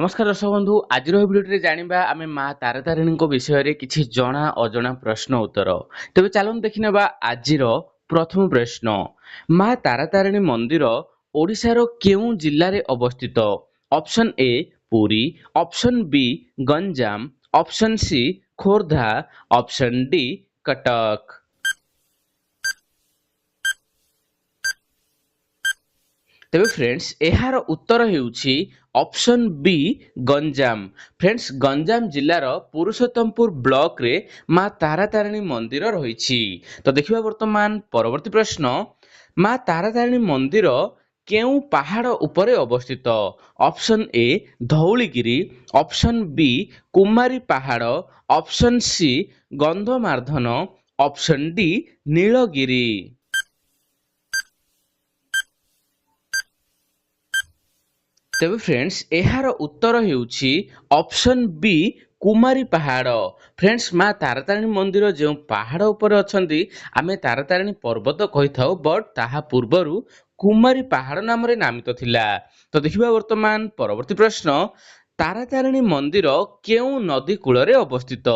नमस्कार दर्शक बंधु आज भिडियो जानिबा आमे माँ तारातारिणी विषय रे किछि जना अजना प्रश्न उत्तर। तेबे चलून देखिनेबा आजिर प्रथम प्रश्न। माँ तारातारिणी मंदिर ओडिशार केउ जिल्ला रे अवस्थित? Option A Puri, option B Ganjam, option C Khordha, option D Cuttack. तेबे फ्रेंड्स एहार उत्तर हेउछि option B Ganjam. Friends Ganjam जिल्लार पुरुषोत्तमपुर ब्लॉक रे माँ तारातारिणी मंदिर रहिछि। तो देखिबा वर्तमान परवर्ती प्रश्न। माँ तारातारिणी मंदिर केउ पहाड़ उपरे अवस्थित? Option A Dhauligiri, option B Kumari Pahad, option C Gandhamardan, option D Nilgiri. तेबे फ्रेंड्स एहार उत्तर हेउछि option B Kumari Pahad. Friends माँ तारातारिणी मंदिर जो पहाड़ ऊपर अछंती आमे तारातारिणी पर्वत कहि थाउ, बट ताहा पूर्वरु कुमारी पहाड़ नाम रे नामित थिला। तो देखिबा वर्तमान परवर्ती प्रश्न। तारातारिणी मंदिर केउ नदी कूल रे अवस्थित?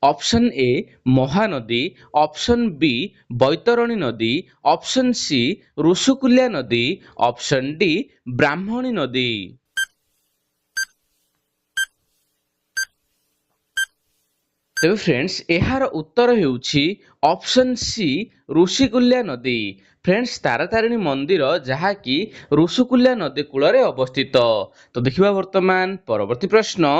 Option A Mahanadi, option B Baitarani नदी, ऑप्शन सी ऋषिकुल्या नदी, ऑप्शन डी ब्राह्मणी नदी। तेबे फ्रेंड्स एहार उत्तर हेउछि ऑप्शन सी ऋषिकुल्या नदी। फ्रेंड्स तारातारिणी मंदिर जहाकी ऋषिकुल्या नदी कूल रे अवस्थित। तो देखिबा वर्तमान परवर्ती प्रश्न।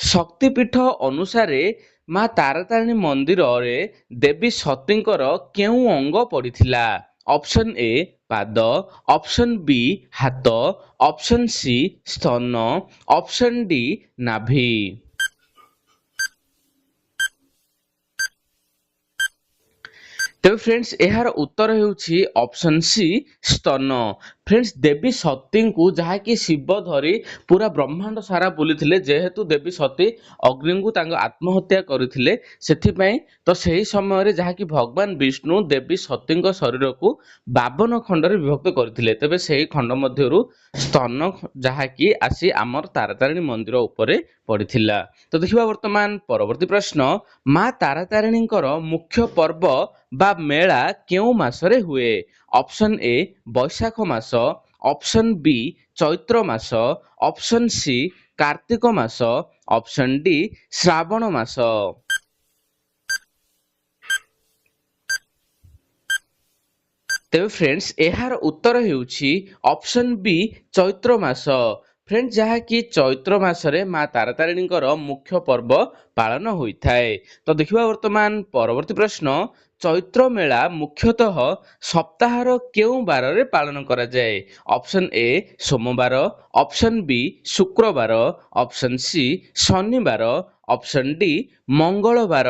शक्तिपीठ अनुसारे माँ तारातारिणी मंदिर रे देवी सतींकर केउ अंग पड़िथिला? ऑप्शन ए पाद, ऑप्शन बी हाथ, ऑप्शन सी स्तन, ऑप्शन डी नाभि। तेबे फ्रेंड्स एहार उत्तर हेउछि ऑप्शन सी स्तन। फ्रेंड्स देवी सती को जहाकी शिव धरी पूरा ब्रह्मांड सारा बुलीथिले, जेहेतु देवी सती अग्नि को तांग आत्महत्या करिथिले, सेथिपई तो सही समय रे जहाकी भगवान विष्णु देवी सती शरीर को 52 खंड रे विभक्त करथिले। तेबे सही खंड मध्यरु स्तन जहाकी आसी आमर तारातारिणी मंदिर उपरे पड़िथिला। तो देखिबा वर्तमान परवर्ती प्रश्न। माँ तारातारिणींकर मुख्य पर्व बा मेला केउ मासरे हुए? ऑप्शन ए बैशाख मास, ऑप्शन बी चैत्र मास, ऑप्शन सी कार्तिक मास, ऑप्शन डी श्रावण मास। तेबे फ्रेंड्स एहार उत्तर हेउछि ऑप्शन बी चैत्र मास। फ्रेंड्स जहाकी चैत्र मासरे माँ तारातारिणींकर मुख्य पर्व पालन होइथाय। तो देखिबा वर्तमान परवर्ती प्रश्न। चैत्र मेला मुख्यतः सप्ताहर केउ बार रे पालन करा जाए? ऑप्शन ए सोमवार, ऑप्शन बी शुक्रवार, ऑप्शन सी शनिवार, ऑप्शन डी मंगलवार।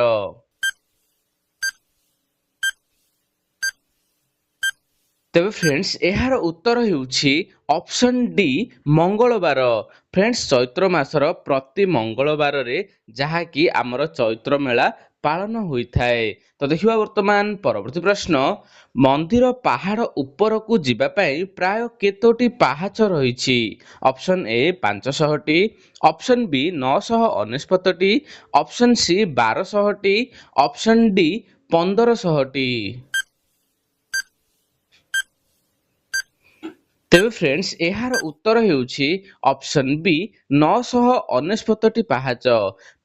तेबे फ्रेंड्स एहार उत्तर हेउछि ऑप्शन डी मंगलवार। फ्रेंड्स चैत्र मासर प्रति मंगलवार रे जहाकी आमर चैत्र मेला पालन होइथाय। तो देखिबा वर्तमान परवर्ती प्रश्न। मंदिर पहाड़ ऊपर को जिबा पई प्राय केतोटी पाहाच रहिछि? ऑप्शन ए 500 टी, ऑप्शन बी 949 टी, ऑप्शन सी 1200 टी, ऑप्शन डी 1500 टी। तेबे फ्रेंड्स एहार उत्तर हेउछि ऑप्शन बी 949 टी पाहाच।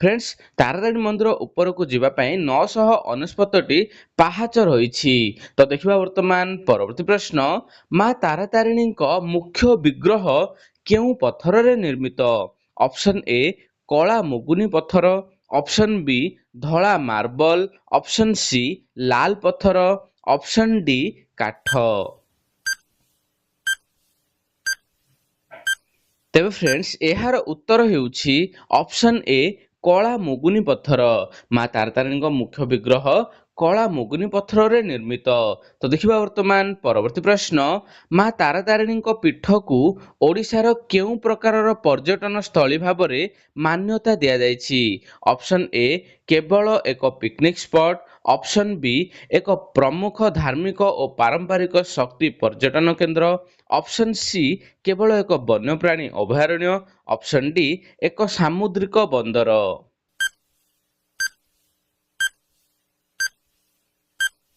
फ्रेंड्स तारातारिणी मंदिर ऊपर को जिबा पई 949 टी पाहाच रहिछि। तो देखिबा वर्तमान परवर्ती प्रश्न। माँ तारातारिणी मुख्य विग्रह केउ पत्थर रे निर्मित? ऑप्शन ए कला मुगुनी पत्थर, ऑप्शन बी धला मार्बल, ऑप्शन सी लाल पत्थर, ऑप्शन डी काठ। तेबे फ्रेंड्स एहार उत्तर हेउछि ऑप्शन ए कला मुगुनी पत्थर। माँ तारातारिणी मुख्य विग्रह କଳା ମୁଗୁନି ପଥରରେ ନିର୍ମିତ। ତ ଦେଖିବା ବର୍ତ୍ତମାନ ପରବର୍ତ୍ତୀ ପ୍ରଶ୍ନ, ମା ତାରାତାରିଣୀଙ୍କ ପୀଠକୁ ଓଡ଼ିଶାର କେଉଁ ପ୍ରକାରର ପର୍ଯ୍ୟଟନ ସ୍ଥଳୀ ଭାବରେ ମାନ୍ୟତା ଦିଆଯାଇଛି? ଅପସନ୍ ଏ କେବଳ ଏକ ପିକନିକ୍ ସ୍ପଟ୍, ଅପସନ୍ ବି ଏକ ପ୍ରମୁଖ ଧାର୍ମିକ ଓ ପାରମ୍ପରିକ ଶକ୍ତି ପର୍ଯ୍ୟଟନ କେନ୍ଦ୍ର, ଅପସନ୍ ସି କେବଳ ଏକ ବନ୍ୟପ୍ରାଣୀ ଅଭୟାରଣ୍ୟ, ଅପସନ୍ ଡି ଏକ ସାମୁଦ୍ରିକ ବନ୍ଦର।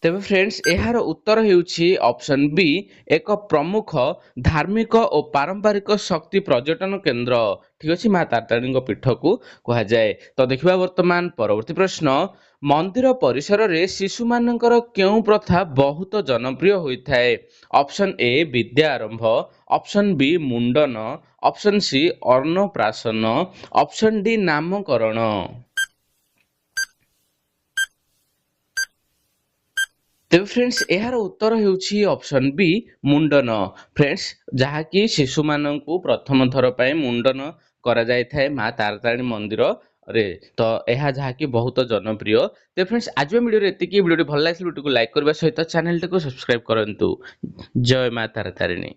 ତେବେ ଫ୍ରେଣ୍ଡସ୍ ଏହାର ଉତ୍ତର ହେଉଛି ଅପସନ୍ ବି ଏକ ପ୍ରମୁଖ ଧାର୍ମିକ ଓ ପାରମ୍ପରିକ ଶକ୍ତି ପର୍ଯ୍ୟଟନ କେନ୍ଦ୍ର। ଠିକ ଅଛି, ମା ତାରାତାରିଣୀଙ୍କ ପୀଠକୁ କୁହାଯାଏ। ତ ଦେଖିବା ବର୍ତ୍ତମାନ ପରବର୍ତ୍ତୀ ପ୍ରଶ୍ନ, ମନ୍ଦିର ପରିସରରେ ଶିଶୁମାନଙ୍କର କେଉଁ ପ୍ରଥା ବହୁତ ଜନପ୍ରିୟ ହୋଇଥାଏ? ଅପସନ୍ ଏ ବିଦ୍ୟା ଆରମ୍ଭ, ଅପସନ୍ ବି ମୁଣ୍ଡନ, ଅପସନ୍ ସି ଅନ୍ନପ୍ରାଶନ, ଅପସନ୍ ଡି ନାମକରଣ। ତେବେ ଫ୍ରେଣ୍ଡସ୍ ଏହାର ଉତ୍ତର ହେଉଛି ଅପସନ୍ ବି ମୁଣ୍ଡନ। ଫ୍ରେଣ୍ଡସ୍ ଯାହାକି ଶିଶୁମାନଙ୍କୁ ପ୍ରଥମ ଥର ପାଇଁ ମୁଣ୍ଡନ କରାଯାଇଥାଏ ମା ତାରାତାରିଣୀ ମନ୍ଦିରରେ। ତ ଏହା ଯାହାକି ବହୁତ ଜନପ୍ରିୟ। ତେବେ ଫ୍ରେଣ୍ଡସ୍ ଆଜିର ଭିଡ଼ିଓରେ ଏତିକି। ଭିଡ଼ିଓଟି ଭଲ ଲାଗିଥିଲେ ଭିଡ଼ିଓକୁ ଲାଇକ୍ କରିବା ସହିତ ଚ୍ୟାନେଲଟିକୁ ସବସ୍କ୍ରାଇବ୍ କରନ୍ତୁ। ଜୟ ମା ତାରାତାରିଣୀ।